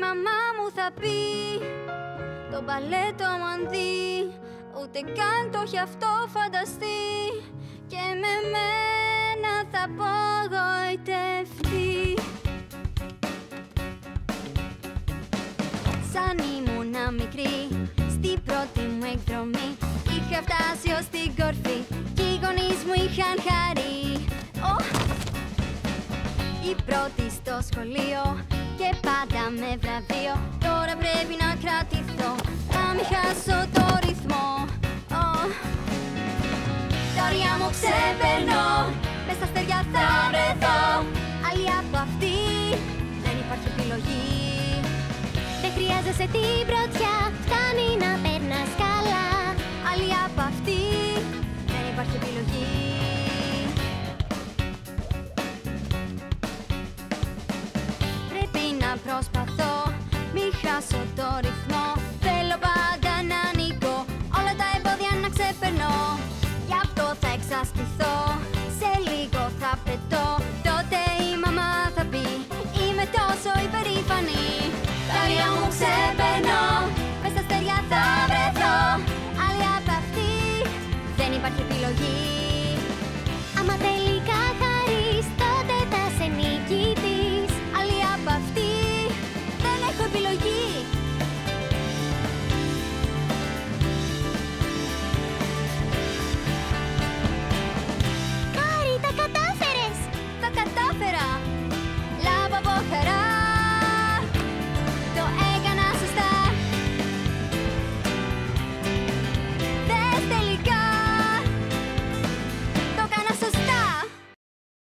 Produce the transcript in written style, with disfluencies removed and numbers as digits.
μαμά μου θα πει, το μπαλέτο μανδύ, ούτε καν το έχει αυτό φανταστεί, και με μένα θα απογοητευτεί. Σαν ήμουνα μικρή, στην πρώτη μου εκδρομή, είχα φτάσει ως την κορφή κι οι γονείς μου είχαν χαρεί. Η πρώτη στο σχολείο και πάντα με βραβείο. Τώρα πρέπει να κρατηθώ, να μην χάσω το ρυθμό. Τα όρια μου ξεπερνώ, μες στα αστέρια θα βρεθώ. Άλλη από αυτή δεν υπάρχει επιλογή. Δεν χρειάζεσαι την πρωτιά, φτάνει να περνάς καλά. Άλλη από αυτή δεν υπάρχει επιλογή. Πρέπει να προσπαθώ, μη χάσω το ρυθμό. Θέλω πάντα να νικώ, όλα τα εμπόδια να ξεπερνώ. Γι' αυτό θα εξασκηθώ, σε λίγο θα πετώ. Τότε η μαμά θα πει, είμαι τόσο υπερήφανη. Τα όρια μου ξεπερνώ, μες στα αστέρια θα βρεθώ. Άλλη από αυτή δεν υπάρχει επιλογή.